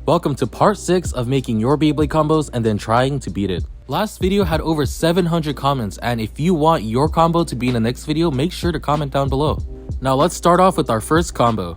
welcome to part 6 of making your Beyblade combos and then trying to beat it. Last video had over 700 comments, and if you want your combo to be in the next video, make sure to comment down below. Now let's start off with our first combo.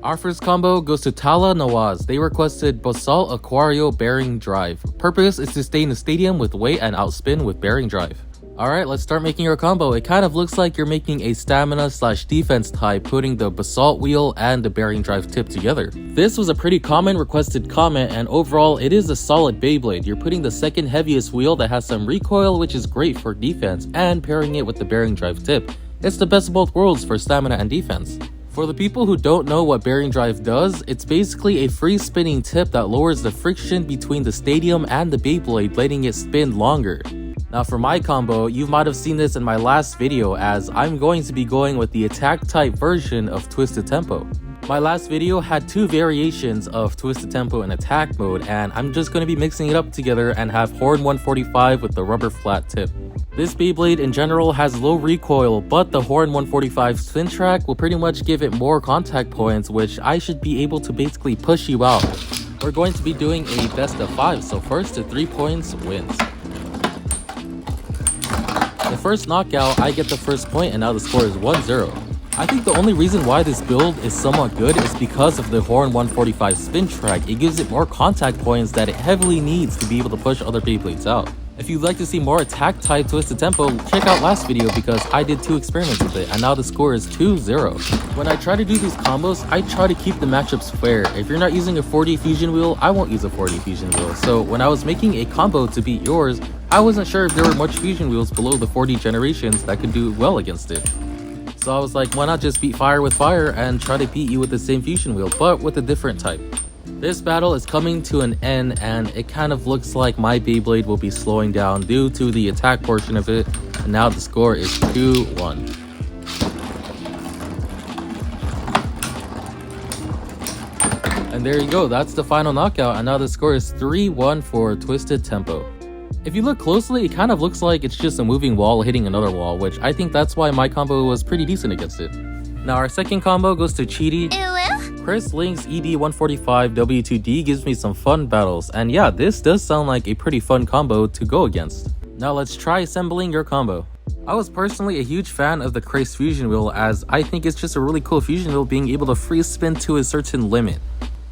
Our first combo goes to Tala Nawaz. They requested Basalt Aquario Bearing Drive. Purpose is to stay in the stadium with weight and outspin with bearing drive. Alright, let's start making your combo. It kind of looks like you're making a stamina slash defense type, putting the basalt wheel and the bearing drive tip together. This was a pretty common requested comment, and overall it is a solid Beyblade. You're putting the second heaviest wheel that has some recoil, which is great for defense, and pairing it with the bearing drive tip. It's the best of both worlds for stamina and defense. For the people who don't know what bearing drive does, it's basically a free spinning tip that lowers the friction between the stadium and the Beyblade, letting it spin longer. Now for my combo, you might have seen this in my last video, as I'm going to be going with the attack type version of Twisted Tempo. My last video had two variations of Twisted Tempo in attack mode, and I'm just going to be mixing it up together and have Horn 145 with the rubber flat tip. This Beyblade in general has low recoil, but the Horn 145 spin track will pretty much give it more contact points, which I should be able to basically push you out. We're going to be doing a best of 5, so first to 3 points wins. The first knockout, I get the first point, and now the score is 1-0. I think the only reason why this build is somewhat good is because of the Horn 145 spin track. It gives it more contact points that it heavily needs to be able to push other Beyblades out. If you'd like to see more attack type Twisted Tempo, check out last video because I did 2 experiments with it, and now the score is 2-0. When I try to do these combos, I try to keep the matchups fair. If you're not using a 4D fusion wheel, I won't use a 4D fusion wheel. So when I was making a combo to beat yours, I wasn't sure if there were much fusion wheels below the 4D generations that could do well against it. So I was like, why not just beat fire with fire and try to beat you with the same fusion wheel, but with a different type. This battle is coming to an end, and it kind of looks like my Beyblade will be slowing down due to the attack portion of it, and now the score is 2-1. And there you go, that's the final knockout, and now the score is 3-1 for Twisted Tempo. If you look closely, it kind of looks like it's just a moving wall hitting another wall, which I think that's why my combo was pretty decent against it. Now our second combo goes to Cheaty. Chris Link's ED145 W2D gives me some fun battles, and yeah, this does sound like a pretty fun combo to go against. Now let's try assembling your combo. I was personally a huge fan of the Chris fusion wheel, as I think it's just a really cool fusion wheel being able to free spin to a certain limit.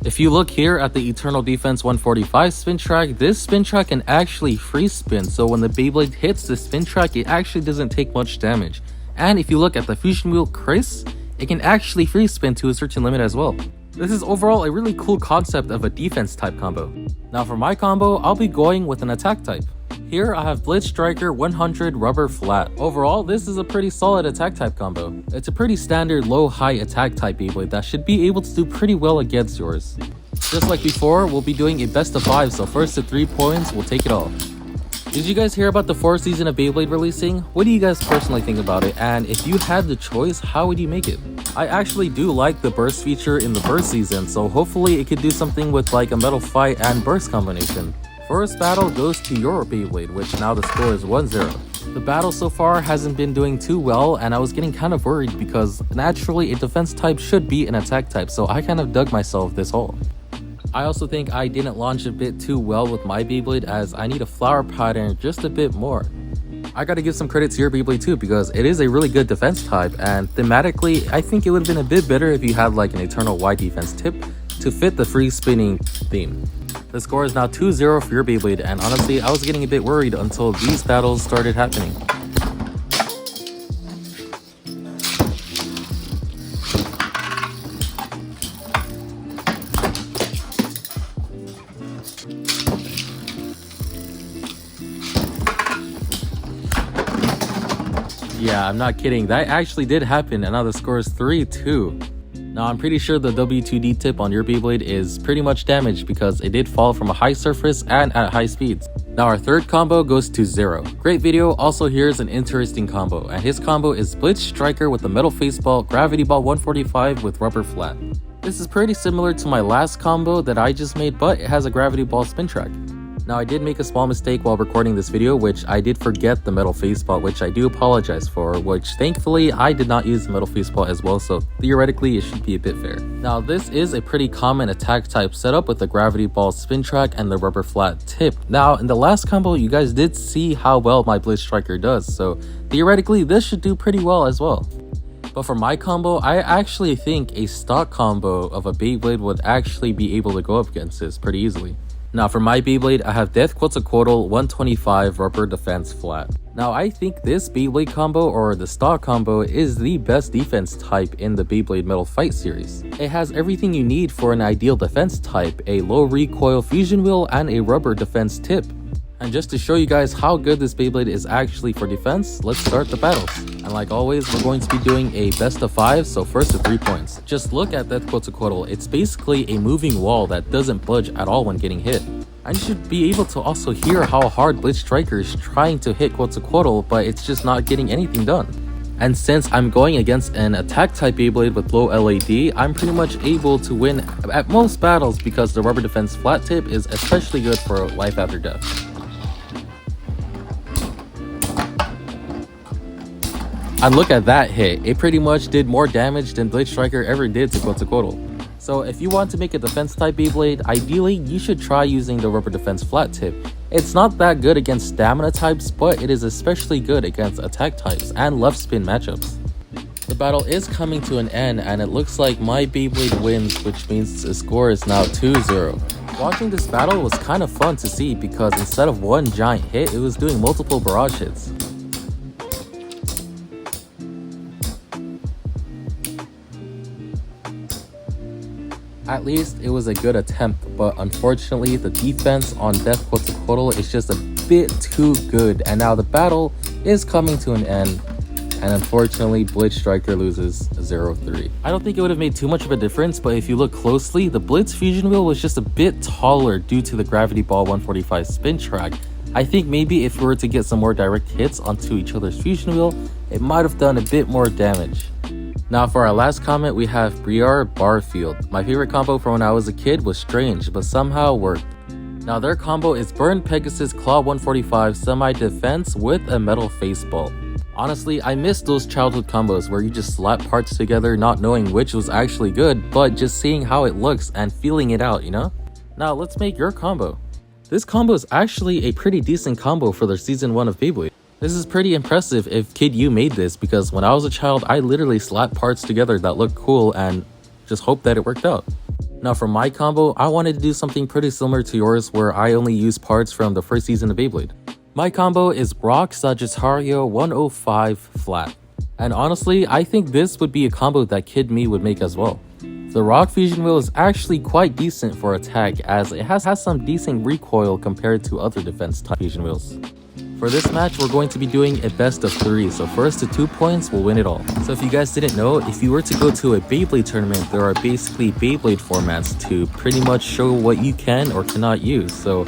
If you look here at the Eternal Defense 145 spin track, this spin track can actually free spin, so when the Beyblade hits the spin track, it actually doesn't take much damage. And if you look at the fusion wheel Chris, it can actually free spin to a certain limit as well. This is overall a really cool concept of a defense type combo. Now for my combo, I'll be going with an attack type. Here I have Blitz Striker 100 rubber flat. Overall, this is a pretty solid attack type combo. It's a pretty standard low-high attack type Beyblade that should be able to do pretty well against yours. Just like before, we'll be doing a best of 5, so first to 3 points, we'll take it all. Did you guys hear about the 4th season of Beyblade releasing? What do you guys personally think about it? And if you had the choice, how would you make it? I actually do like the burst feature in the burst season, so hopefully it could do something with like a metal fight and burst combination. First battle goes to your Beyblade, which now the score is 1-0. The battle so far hasn't been doing too well, and I was getting kind of worried because naturally a defense type should be an attack type, so I kind of dug myself this hole. I also think I didn't launch a bit too well with my Beyblade, as I need a flower pattern just a bit more. I gotta give some credit to your Beyblade too, because it is a really good defense type, and thematically I think it would have been a bit better if you had like an Eternal Y defense tip to fit the free spinning theme. The score is now 2-0 for your Beyblade, and honestly I was getting a bit worried until these battles started happening. Yeah, I'm not kidding. That actually did happen, and now the score is 3-2. Now, I'm pretty sure the W2D tip on your Beyblade is pretty much damaged because it did fall from a high surface and at high speeds. Now, our third combo goes to Zero. Great video. Also, here's an interesting combo, and his combo is Blitz Striker with the metal face ball, Gravity Ball 145 with rubber flat. This is pretty similar to my last combo that I just made, but it has a Gravity Ball spin track. Now, I did make a small mistake while recording this video, which I did forget the metal facepalm, which I do apologize for, which thankfully I did not use the metal facepalm as well, so theoretically it should be a bit fair. Now, this is a pretty common attack type setup with the gravity ball spin track and the rubber flat tip. Now, in the last combo, you guys did see how well my Blitz Striker does, so theoretically this should do pretty well as well. But for my combo, I actually think a stock combo of a Beyblade would actually be able to go up against this pretty easily. Now for my Beyblade, I have Death Quetzalcoatl 125 Rubber Defense Flat. Now I think this Beyblade combo, or the stock combo, is the best defense type in the Beyblade Metal Fight series. It has everything you need for an ideal defense type, a low recoil fusion wheel and a rubber defense tip. And just to show you guys how good this Beyblade is actually for defense, let's start the battles. And like always, we're going to be doing a best of 5, so first to 3 points. Just look at that Quetzalcoatl, it's basically a moving wall that doesn't budge at all when getting hit. And you should be able to also hear how hard Blitz Striker is trying to hit Quetzalcoatl, but it's just not getting anything done. And since I'm going against an attack type Beyblade with low LAD, I'm pretty much able to win at most battles because the rubber defense flat tip is especially good for life after death. And look at that hit, it pretty much did more damage than Blitz Striker ever did to Quetzalcoatl. So if you want to make a defense type Beyblade, ideally you should try using the rubber defense flat tip. It's not that good against stamina types, but it is especially good against attack types and left spin matchups. The battle is coming to an end and it looks like my Beyblade wins, which means the score is now 2-0. Watching this battle was kind of fun to see because instead of one giant hit, it was doing multiple barrage hits. At least it was a good attempt, but unfortunately the defense on Death Quetzalcoatl is just a bit too good, and now the battle is coming to an end, and unfortunately Blitz Striker loses 0-3. I don't think it would have made too much of a difference, but if you look closely, the Blitz fusion wheel was just a bit taller due to the gravity ball 145 spin track. I think maybe if we were to get some more direct hits onto each other's fusion wheel, it might have done a bit more damage. Now for our last comment, we have Briar Barfield. My favorite combo from when I was a kid was strange, but somehow worked. Now their combo is Burn Pegasus Claw 145 semi-defense with a metal faceball. Honestly, I miss those childhood combos where you just slap parts together not knowing which was actually good, but just seeing how it looks and feeling it out, you know? Now let's make your combo. This combo is actually a pretty decent combo for their season 1 of Beyblade. This is pretty impressive if Kid You made this, because when I was a child, I literally slapped parts together that looked cool and just hoped that it worked out. Now for my combo, I wanted to do something pretty similar to yours where I only use parts from the first season of Beyblade. My combo is Rock Sagittario 105 flat. And honestly, I think this would be a combo that Kid Me would make as well. The Rock Fusion Wheel is actually quite decent for attack as it has some decent recoil compared to other defense type fusion wheels. For this match, we're going to be doing a best of 3, so first to 2 points will win it all. So if you guys didn't know, if you were to go to a Beyblade tournament, there are basically Beyblade formats to pretty much show what you can or cannot use. So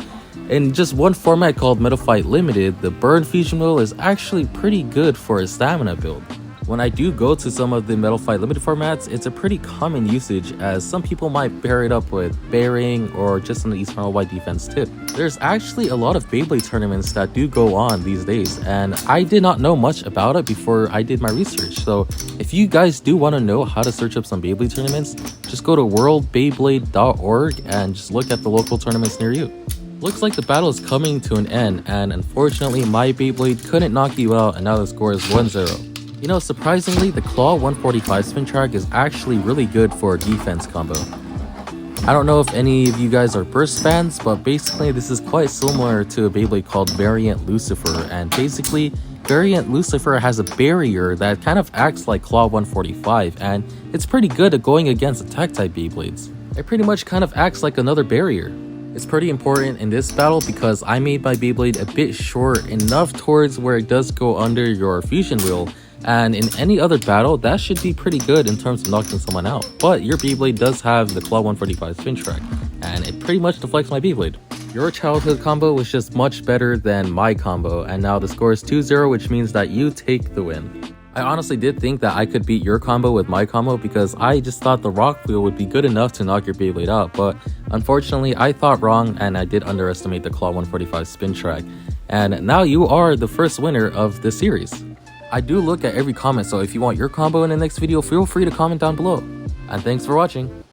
in just one format called Metal Fight Limited, the Burn Fusion Wheel is actually pretty good for a stamina build. When I do go to some of the Metal Fight Limited formats, it's a pretty common usage as some people might pair it up with bearing or just an Eternal White defense tip. There's actually a lot of Beyblade tournaments that do go on these days, and I did not know much about it before I did my research. So if you guys do want to know how to search up some Beyblade tournaments, just go to worldbeyblade.org and just look at the local tournaments near you. Looks like the battle is coming to an end, and unfortunately my Beyblade couldn't knock you out, and now the score is 1-0. You know, surprisingly, the Claw 145 spin track is actually really good for a defense combo. I don't know if any of you guys are Burst fans, but basically this is quite similar to a Beyblade called Variant Lucifer, and basically Variant Lucifer has a barrier that kind of acts like Claw 145, and it's pretty good at going against attack type Beyblades. It pretty much kind of acts like another barrier. It's pretty important in this battle because I made my Beyblade a bit short enough towards where it does go under your fusion wheel, and in any other battle that should be pretty good in terms of knocking someone out. But your Beyblade does have the Claw 145 spin track, and it pretty much deflects my Beyblade. Your childhood combo was just much better than my combo, and now the score is 2-0, which means that you take the win. I honestly did think that I could beat your combo with my combo because I just thought the rock wheel would be good enough to knock your Beyblade out, but unfortunately I thought wrong and I did underestimate the Claw 145 spin track. And now you are the first winner of this series. I do look at every comment, so if you want your combo in the next video, feel free to comment down below. And thanks for watching.